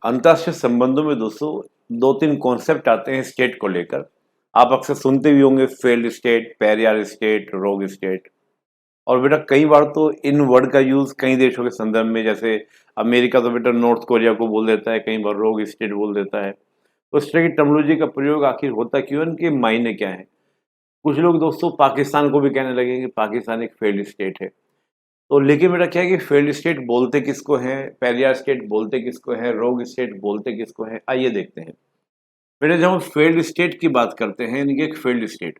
अंतर्राष्ट्रीय संबंधों में दोस्तों दो तीन कॉन्सेप्ट आते हैं स्टेट को लेकर। आप अक्सर सुनते भी होंगे फेल्ड स्टेट, पैरियर स्टेट, रोग स्टेट। और बेटा कई बार तो इन वर्ड का यूज कई देशों के संदर्भ में, जैसे अमेरिका तो बेटा नॉर्थ कोरिया को बोल देता है, कई बार रोग स्टेट बोल देता है। तो इस तरह की टर्मिनोलॉजी का प्रयोग आखिर होता क्यों है, इनके मायने क्या है। कुछ लोग दोस्तों पाकिस्तान को भी कहने लगे कि पाकिस्तान एक फेल्ड स्टेट है। तो लेकिन बेटा क्या है कि फेल्ड स्टेट बोलते किसको है, पैरियर स्टेट बोलते किसको है, रोग स्टेट बोलते किसको है, आइए देखते हैं। बेटा जब हम फेल्ड स्टेट की बात करते हैं, यानी कि एक फेल्ड स्टेट,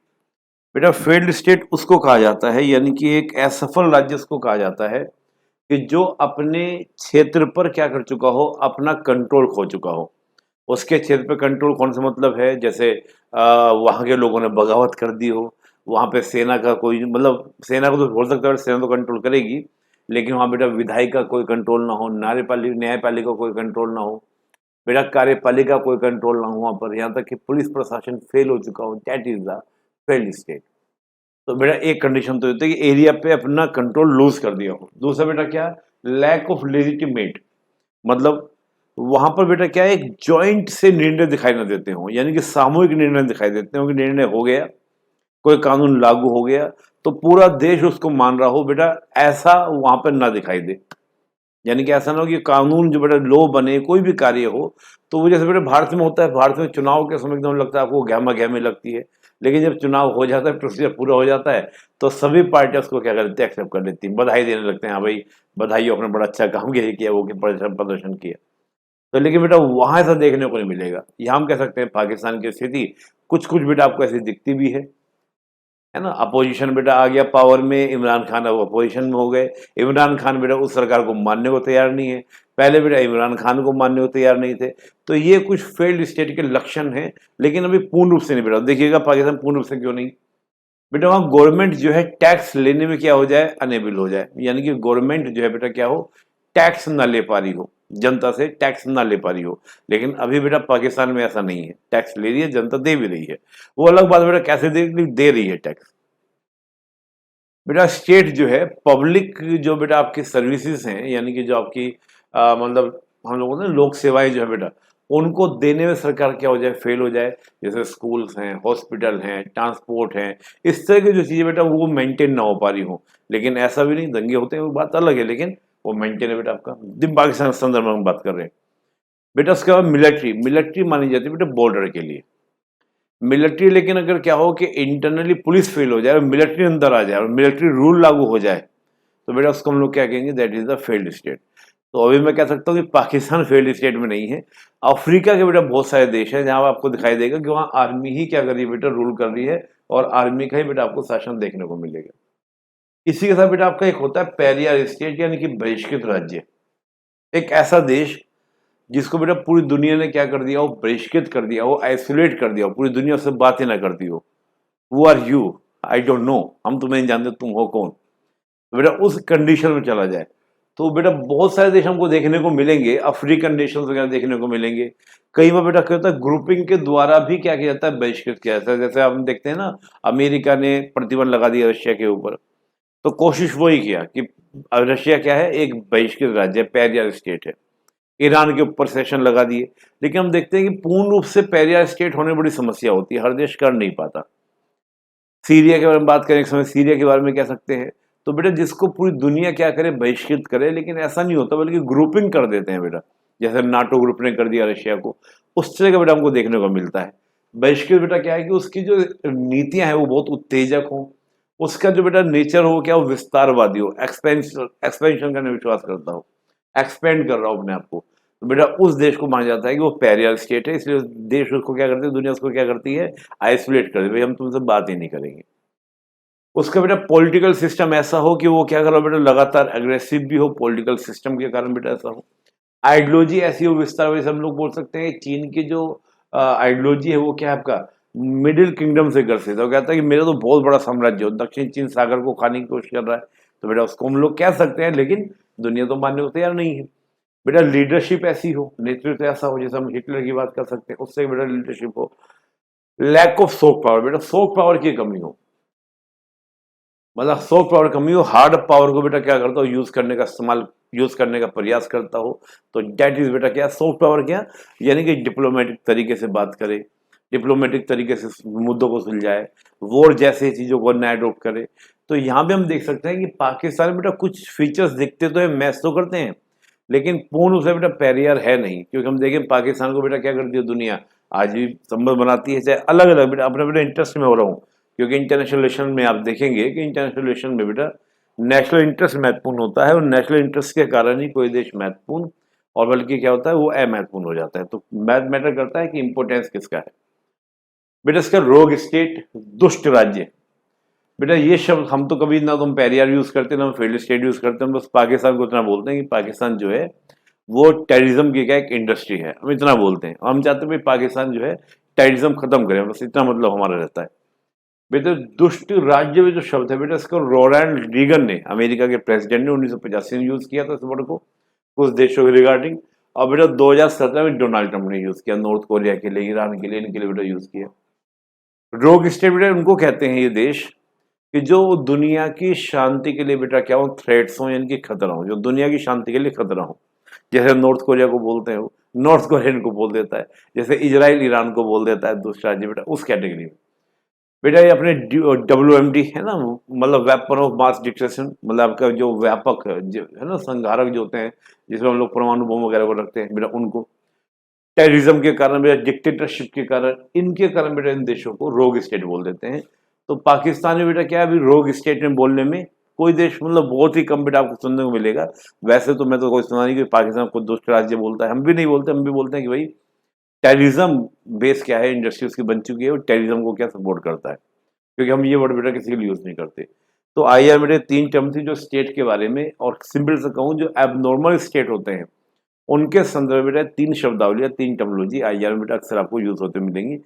बेटा फेल्ड स्टेट उसको कहा जाता है, यानी कि एक असफल राज्य उसको कहा जाता है कि जो अपने क्षेत्र पर क्या कर चुका हो, अपना कंट्रोल खो चुका हो। उसके क्षेत्र पे कंट्रोल कौन सा मतलब है, जैसे वहाँ के लोगों ने बगावत कर दी हो, वहाँ पे सेना का कोई, मतलब सेना को तो बोल सकता है, सेना तो कंट्रोल करेगी, लेकिन वहाँ बेटा विधायी का कोई कंट्रोल ना हो, न्यायपालिका कोई कंट्रोल ना हो, बेटा कार्यपालिका कोई कंट्रोल ना हो वहाँ पर, यहाँ तक कि पुलिस प्रशासन फेल हो चुका हो, that is the failed state. तो बेटा एक कंडीशन तो होती है कि एरिया पे अपना कंट्रोल लूज कर दिया हो। दूसरा बेटा क्या, लैक ऑफ लेजिटिमेट, मतलब वहां पर बेटा क्या है, एक जॉइंट से निर्णय दिखाई ना देते हो, यानी कि सामूहिक निर्णय दिखाई देते हो कि निर्णय हो गया, कोई कानून लागू हो गया तो पूरा देश उसको मान रहा हो, बेटा ऐसा वहां पर ना दिखाई दे। यानी कि ऐसा ना हो कि कानून जो बेटा लो बने, कोई भी कार्य हो, तो वो जैसे बेटा भारत में होता है, भारत में चुनाव के समय एकदम लगता है आपको गहमा गहमी लगती है, लेकिन जब चुनाव हो जाता है, प्रोसीजर पूरा हो जाता है, तो सभी पार्टियां उसको क्या करती है, एक्सेप्ट कर लेती हैं, बधाई देने लगते हैं, हाँ भाई बधाई हो, आपने बड़ा अच्छा काम किया, वो प्रदर्शन प्रदर्शन किया। तो लेकिन बेटा वहां ऐसा देखने को नहीं मिलेगा। यहाँ हम कह सकते हैं पाकिस्तान की स्थिति कुछ कुछ बेटा आपको ऐसी दिखती भी है ना। अपोजिशन बेटा आ गया पावर में, इमरान खान अब अपोजिशन में हो गए। इमरान खान बेटा उस सरकार को मानने को तैयार नहीं है, पहले बेटा इमरान खान को मानने को तैयार नहीं थे। तो ये कुछ फेल्ड स्टेट के लक्षण हैं, लेकिन अभी पूर्ण रूप से नहीं बेटा। देखिएगा पाकिस्तान पूर्ण रूप से क्यों नहीं, बेटा वहाँ गवर्नमेंट जो है टैक्स लेने में क्या हो जाए, अनेबल हो जाए, यानी कि गवर्नमेंट जो है बेटा क्या हो, टैक्स ना ले पा रही हो, जनता से टैक्स ना ले पा रही हो। लेकिन अभी बेटा पाकिस्तान में ऐसा नहीं है, टैक्स ले रही है जनता, दे भी रही है। वो अलग बात बेटा कैसे दे रही है टैक्स। बेटा स्टेट जो है पब्लिक, जो बेटा आपकी सर्विसेज हैं, यानी कि जो आपकी मतलब हम लोगों ने लोक सेवाएं जो है बेटा, उनको देने में सरकार क्या हो जाए, फेल हो जाए। जैसे स्कूल्स हैं, हॉस्पिटल हैं, ट्रांसपोर्ट हैं, इस तरह की जो चीज़ें बेटा वो मेंटेन ना हो पा रही हो। लेकिन ऐसा भी नहीं, दंगे होते हैं वो बात अलग है, लेकिन वो मेंटेन है बेटा आपका। दिन पाकिस्तान के संदर्भ में हम बात कर रहे हैं। बेटा उसके बाद मिलिट्री, मिलिट्री मानी जाती है बेटा बॉर्डर के लिए। मिलिट्री, लेकिन अगर क्या हो कि इंटरनली पुलिस फेल हो जाए और मिलिट्री अंदर आ जाए और मिलिट्री रूल लागू हो जाए, तो बेटा उसको हम लोग क्या कहेंगे, that is the failed state. तो अभी मैं कह सकता हूँ कि पाकिस्तान फेल्ड स्टेट में नहीं है। अफ्रीका के बेटा बहुत सारे देश हैं जहां आपको दिखाई देगा कि वहाँ आर्मी ही क्या कर रही है बेटा, रूल कर रही है, और आर्मी का ही बेटा आपको शासन देखने को मिलेगा। इसी के साथ बेटा आपका एक होता है पैरियर स्टेट, यानी कि बहिष्कृत राज्य। एक ऐसा देश जिसको बेटा पूरी दुनिया ने क्या कर दिया हो, बहिष्कृत कर दिया हो, आइसोलेट कर दिया हो, पूरी दुनिया से बात ही ना करती हो। Who are you, I don't know, हम तुम्हें नहीं जानते, तुम हो कौन। तो बेटा उस कंडीशन में चला जाए, तो बेटा बहुत सारे देश हमको देखने को मिलेंगे, अफ्रीकन नेशन वगैरह देखने को मिलेंगे। कई बार बेटा क्या होता है, ग्रुपिंग के द्वारा भी क्या किया जाता है, बहिष्कृत किया जाता है। जैसे हम देखते हैं ना, अमेरिका ने प्रतिबंध लगा दिया रशिया के ऊपर, तो कोशिश वही किया कि रशिया क्या है, एक बहिष्कृत राज्य, पैरियर स्टेट है। ईरान के ऊपर सेशन लगा दिए। लेकिन हम देखते हैं कि पूर्ण रूप से पैरियर स्टेट होने में बड़ी समस्या होती है, हर देश कर नहीं पाता। सीरिया के बारे में बात करें, एक समय सीरिया के बारे में कह सकते हैं। तो बेटा जिसको पूरी दुनिया क्या करे, बहिष्कृत करे, लेकिन ऐसा नहीं होता, बल्कि ग्रुपिंग कर देते हैं बेटा। जैसे नाटो ग्रुप ने कर दिया रशिया को, उस तरह का बेटा हमको देखने को मिलता है। बहिष्कृत बेटा क्या है कि उसकी जो नीतियां हैं वो बहुत उत्तेजक हो, उसका जो बेटा नेचर हो क्या, वो विस्तारवादी हो, एक्सपेंशन एक्सपेंशन करने में विश्वास करता हो, एक्सपेंड कर रहा हो अपने आप को। तो बेटा उस देश को माना जाता है कि वो पैरियर स्टेट है, इसलिए देश उसको क्या करते हैं, दुनिया उसको क्या करती है, आइसोलेट कर दे, भाई हम तुमसे बात ही नहीं करेंगे। उसका बेटा पॉलिटिकल सिस्टम ऐसा हो कि वो क्या करो बेटा, लगातार अग्रेसिव भी हो, पॉलिटिकल सिस्टम के कारण बेटा ऐसा हो। आइडियोलॉजी ऐसी हो, विस्तार, वैसे हम लोग बोल सकते हैं चीन की जो आइडियोलॉजी है वो क्या है आपका, मिडिल किंगडम से ग्रसित है। वो कहता है कि मेरा तो बहुत बड़ा साम्राज्य हो, दक्षिण चीन सागर को खाने की कोशिश कर रहा है। तो बेटा उसको हम लोग कह सकते हैं, लेकिन दुनिया तो मानने को तैयार नहीं है। बेटा लीडरशिप ऐसी हो, नेतृत्व ऐसा हो, जैसे हम हिटलर की बात कर सकते हैं, उससे बेटा लीडरशिप हो। लैक ऑफ सॉफ्ट पावर, बेटा सॉफ्ट पावर की कमी हो। मतलब सॉफ्ट पावर कमी हो, हार्ड पावर को बेटा क्या करता हो, यूज करने का प्रयास करता हो, तो डेट इज बेटा क्या, सॉफ्ट पावर क्या, यानी कि डिप्लोमेटिक तरीके से बात करे, डिप्लोमेटिक तरीके से मुद्दों को सुलझाए, वॉर जैसे चीजों को ना अडॉप्ट करे। तो यहाँ पे हम देख सकते हैं कि पाकिस्तान में बेटा कुछ फीचर्स दिखते तो है, मैच तो करते हैं, लेकिन पूर्ण रूप से बेटा पैरियर है नहीं, क्योंकि हम देखें पाकिस्तान को बेटा क्या करती है दुनिया, आज भी संबंध बनाती है, चाहे अलग अलग बेटा अपने बेटा इंटरेस्ट में हो रहा हूँ, क्योंकि इंटरनेशनल रिलेशन में आप देखेंगे कि इंटरनेशनल रिलेशन में बेटा नेशनल इंटरेस्ट महत्वपूर्ण होता है, और नेशनल इंटरेस्ट के कारण ही कोई देश महत्वपूर्ण, और बल्कि क्या होता है वो अमहत्वपूर्ण हो जाता है। तो मैटर करता है कि इंपोर्टेंस किसका है। बेटा इसका रोग स्टेट, दुष्ट राज्य, बेटा ये शब्द हम तो कभी ना तुम पेरियार यूज करते हैं ना हम फील्ड स्टेट यूज करते हैं, हम बस पाकिस्तान को इतना बोलते हैं कि पाकिस्तान जो है वो टेररिज्म की क्या एक इंडस्ट्री है, हम इतना बोलते हैं, और हम चाहते हैं भाई पाकिस्तान जो है टेररिज्म खत्म करें, बस इतना मतलब हमारा रहता है। बेटा दुष्ट राज्य में जो शब्द है बेटा इसको रोनाल्ड रीगन ने, अमेरिका के प्रेसिडेंट ने 1985 में यूज किया था इस वर्ड को कुछ देशों के रिगार्डिंग, और बेटा 2017 में डोनाल्ड ट्रंप ने यूज किया, नॉर्थ कोरिया के लिए, ईरान के लिए, इनके लिए बेटा यूज किया। रोग स्टेट बेटा उनको कहते हैं ये देश कि जो दुनिया की शांति के लिए बेटा क्या हो, थ्रेट्स हो, यानी कि खतरा हो, जो दुनिया की शांति के लिए खतरा हो, जैसे नॉर्थ कोरिया को बोलते हैं, वो नॉर्थ कोरियन को बोल देता है, जैसे इजराइल ईरान को बोल देता है दूसरा राज्य, बेटा उस कैटेगरी में। बेटा ये अपने WMD है ना, मतलब वेपन ऑफ मास डिस्ट्रक्शन, मतलब आपका जो व्यापक है ना संघारक जो होते हैं, जिसमें हम लोग परमाणु बम वगैरह को रखते हैं, बेटा उनको टेररिज्म के कारण, बेटा डिक्टेटरशिप के कारण, इनके कारण बेटा इन देशों को रोग स्टेट बोल देते हैं। तो पाकिस्तान में बेटा क्या है, अभी रोग स्टेट में बोलने में कोई देश मतलब बहुत ही कम बेटा आपको सुनने को मिलेगा। वैसे तो मैं तो कोई सुना नहीं कि पाकिस्तान को दुष्ट राज्य बोलता है, हम भी नहीं बोलते, हम भी बोलते हैं कि भाई टेररिज्म बेस क्या है, इंडस्ट्री उसकी बन चुकी है, और टेररिज्म को क्या सपोर्ट करता है, क्योंकि हम ये वर्ड बेटा किसी के लिए यूज नहीं करते। तो IR बेटे 3 टर्म थी जो स्टेट के बारे में, और सिंपल से कहूँ जो एबनॉर्मल स्टेट होते हैं उनके संदर्भ में 3 शब्दावली या 3 टर्मोलॉजी IR में बेटा अक्सर आपको यूज होते मिलेंगी।